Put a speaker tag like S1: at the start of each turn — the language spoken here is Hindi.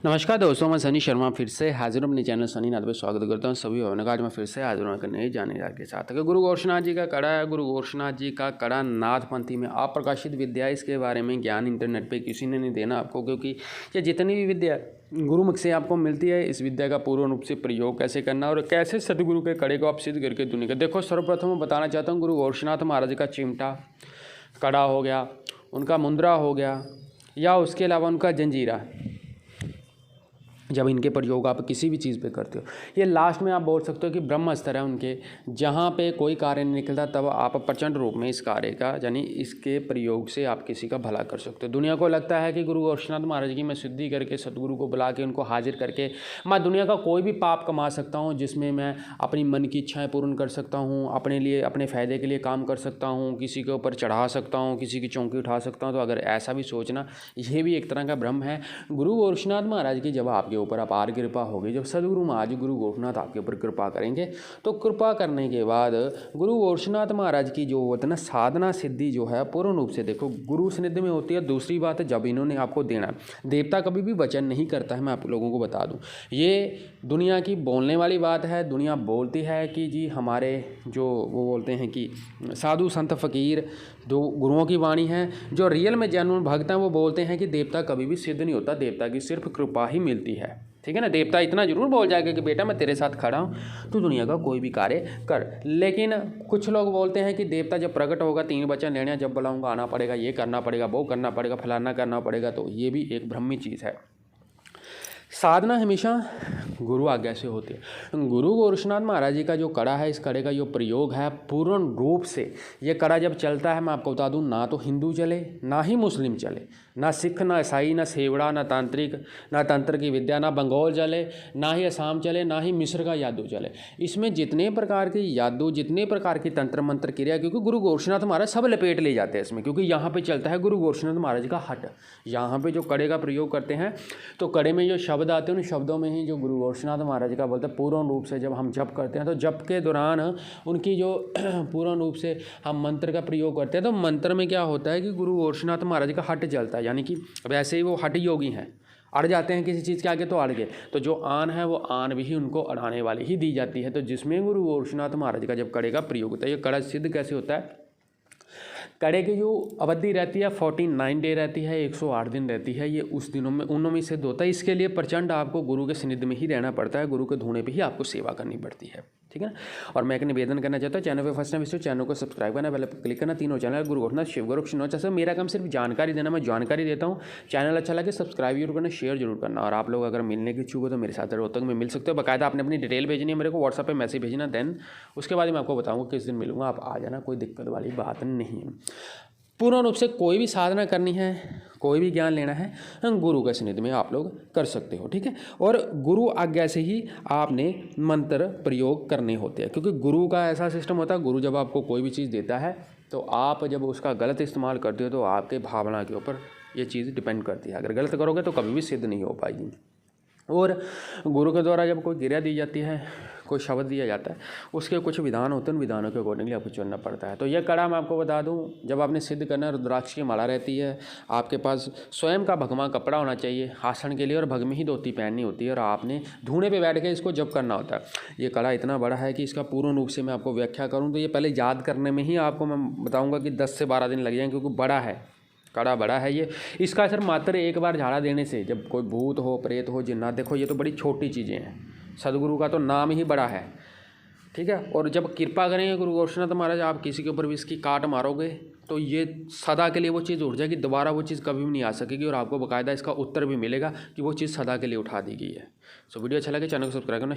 S1: नमस्कार दोस्तों, मैं सनी शर्मा फिर से हाजिर हूं अपने चैनल सनी नाथ पे स्वागत करता हूं सभी भाइयों का। आज मैं फिर से हाजिर हूं नए जानकारी के साथ। अगर गुरु गोरक्षनाथ जी का कड़ा है, गुरु गोरक्षनाथ जी का कड़ा नाथपंथी में अप्रकाशित विद्या, इसके बारे में ज्ञान इंटरनेट पे किसी ने नहीं देना आपको, क्योंकि ये जितनी भी विद्या गुरुमुख से आपको मिलती है, इस विद्या का पूर्ण रूप से प्रयोग कैसे करना और कैसे सदगुरु के कड़े को आप सिद्ध करके दुनिया का। देखो, सर्वप्रथम मैं बताना चाहता हूँ, गुरु गोरक्षनाथ महाराज का चिमटा कड़ा हो गया, उनका मुंद्रा हो गया, या उसके अलावा उनका जंजीरा, जब इनके प्रयोग आप किसी भी चीज़ पे करते हो, ये लास्ट में आप बोल सकते हो कि ब्रह्म स्तर है उनके, जहाँ पे कोई कार्य नहीं निकलता तब आप प्रचंड रूप में इस कार्य का, यानी इसके प्रयोग से आप किसी का भला कर सकते हो। दुनिया को लगता है कि गुरु गोरक्षनाथ महाराज की मैं सिद्धि करके सतगुरु को बुला के उनको हाजिर करके मैं दुनिया का कोई भी पाप कमा सकता हूँ, जिसमें मैं अपनी मन की इच्छाएँ पूर्ण कर सकता हूँ, अपने लिए अपने फ़ायदे के लिए काम कर सकता हूँ, किसी के ऊपर चढ़ा सकता हूँ, किसी की चौंकी उठा सकता हूँ। तो अगर ऐसा भी सोचना, ये भी एक तरह का भ्रम है। गुरु गोरक्षनाथ महाराज की जब आपके ऊपर अपार कृपा होगी, जब सदगुरु महाराज गुरु गोरक्षनाथ आपके ऊपर कृपा करेंगे, तो कृपा करने के बाद गुरु गोरक्षनाथ महाराज की जो होता है ना साधना सिद्धि जो है पूर्ण रूप से, देखो गुरु सानिध्य में होती है। दूसरी बात है, जब इन्होंने आपको देना, देवता कभी भी वचन नहीं करता है, मैं आप लोगों को बता दूं, ये दुनिया की बोलने वाली बात है। दुनिया बोलती है कि जी हमारे जो वो बोलते हैं कि साधु संत फकीर जो गुरुओं की वाणी है, जो रियल में जैनुइन भक्त हैं, वो बोलते हैं कि देवता कभी भी सिद्ध नहीं होता, देवता की सिर्फ कृपा ही मिलती है। ठीक है ना, देवता इतना जरूर बोल जाएगा कि बेटा मैं तेरे साथ खड़ा हूँ, तो दुनिया का कोई भी कार्य कर। लेकिन कुछ लोग बोलते हैं कि देवता जब प्रकट होगा 3 वचन लेने, जब बुलाऊंगा आना पड़ेगा, ये करना पड़ेगा, वो करना पड़ेगा, फलाना करना पड़ेगा। तो ये भी एक भ्रमी चीज़ है। साधना हमेशा गुरु आज्ञा से होती है। गुरु गोरक्षनाथ महाराज जी का जो कड़ा है, इस कड़े का जो प्रयोग है पूर्ण रूप से, ये कड़ा जब चलता है, मैं आपको बता दूं, ना तो हिंदू चले, ना ही मुस्लिम चले, ना सिख, ना ईसाई, ना सेवड़ा, ना तांत्रिक, ना तंत्र की विद्या, ना बंगाल चले, ना ही असम चले, ना ही मिस्र का यादू चले। इसमें जितने प्रकार की यादू, जितने प्रकार की तंत्र मंत्र क्रिया, क्योंकि गुरु गोरक्षनाथ महाराज सब लपेट ले जाते हैं इसमें, क्योंकि यहाँ पे चलता है गुरु गोरक्षनाथ महाराज का हट। यहाँ पे जो कड़े का प्रयोग करते हैं, तो कड़े में जो शब्द आते हैं, उन शब्दों में ही जो गुरु गोरक्षनाथ महाराज का बोलते हैं पूर्ण रूप से, जब हम जप करते हैं, तो जप के दौरान उनकी जो पूर्ण रूप से हम मंत्र का प्रयोग करते हैं, तो मंत्र में क्या होता है कि गुरु गोरक्षनाथ महाराज का हट चलता है, यानी कि वैसे ही वो हट योगी हैं, अड़ जाते हैं किसी चीज़ के आगे तो अड़ गए, तो जो आन है वो आन भी उनको अड़ाने वाली ही दी जाती है। तो जिसमें गुरु गोरक्षनाथ महाराज का जब कड़े का प्रयोग होता है, ये कड़ा सिद्ध कैसे होता है, कड़े की जो अवधि रहती है 49 डे रहती है, 108 दिन रहती है, ये उस दिनों में उनों में सिद्ध होता है। इसके लिए प्रचंड आपको गुरु के सानिध्य में ही रहना पड़ता है, गुरु के धूणे पे ही आपको सेवा करनी पड़ती है। ठीक है ना। और मैं एक निवेदन करना चाहता हूँ, चैनल पे फर्स्ट टाइम इस चैनल को सब्सक्राइब करना, बेल पर क्लिक करना। तीनों चैनल गुरु गोरक्षनाथ, शिव गोरक्षनाथ। जैसे मेरा काम सिर्फ जानकारी देना, मैं जानकारी देता हूँ। चैनल अच्छा लगे सब्सक्राइब जरूर करना, शेयर जरूर करना। और आप लोग अगर मिलने की इच्छुक हो तो मेरे साथ रोहतक में मिल सकते हो। बाकायदा आपने अपनी डिटेल भेजनी है, मेरे को व्हाट्सएप पे मैसेज भेजना, देन उसके बाद मैं आपको बताऊँगा किस दिन मिलूँगा, आप आ जाना, कोई दिक्कत वाली बात नहीं है। पूर्ण रूप से कोई भी साधना करनी है, कोई भी ज्ञान लेना है, गुरु के सानिध्य में आप लोग कर सकते हो। ठीक है। और गुरु आज्ञा से ही आपने मंत्र प्रयोग करने होते हैं, क्योंकि गुरु का ऐसा सिस्टम होता है, गुरु जब आपको कोई भी चीज़ देता है, तो आप जब उसका गलत इस्तेमाल करते हो, तो आपके भावना के ऊपर ये चीज़ डिपेंड करती है। अगर गलत करोगे तो कभी भी सिद्ध नहीं हो पाएगी। और गुरु के द्वारा जब कोई क्रिया दी जाती है, कोई शब्द दिया जाता है, उसके कुछ विधान होते हैं, उन विधानों के अकॉर्डिंगली आपको चलना पड़ता है। तो यह कड़ा मैं आपको बता दूं, जब आपने सिद्ध करना है, रुद्राक्ष की माला रहती है, आपके पास स्वयं का भगवा कपड़ा होना चाहिए आसन के लिए, और भगमी ही धोती पहननी होती है, और आपने धूने पे बैठ के इसको जप करना होता है। ये कड़ा इतना बड़ा है कि इसका पूर्ण रूप से मैं आपको व्याख्या करूँ तो ये पहले याद करने में ही आपको मैं बताऊँगा कि 10 से 12 दिन लग जाएंगे, क्योंकि बड़ा है, कड़ा बड़ा है ये। इसका असर मात्र एक बार झाड़ा देने से, जब कोई भूत हो, प्रेत हो, जिन्नात, देखो ये तो बड़ी छोटी चीज़ें हैं, सदगुरु का तो नाम ही बड़ा है। ठीक है। और जब कृपा करेंगे गुरु गोरक्षनाथ महाराज, आप किसी के ऊपर भी इसकी काट मारोगे तो ये सदा के लिए वो चीज़ उठ जाएगी, दोबारा वो चीज़ कभी भी नहीं आ सकेगी, और आपको बाकायदा इसका उत्तर भी मिलेगा कि वो चीज़ सदा के लिए उठा दी गई है। सो वीडियो अच्छा लगे चैनल को सब्सक्राइब करना।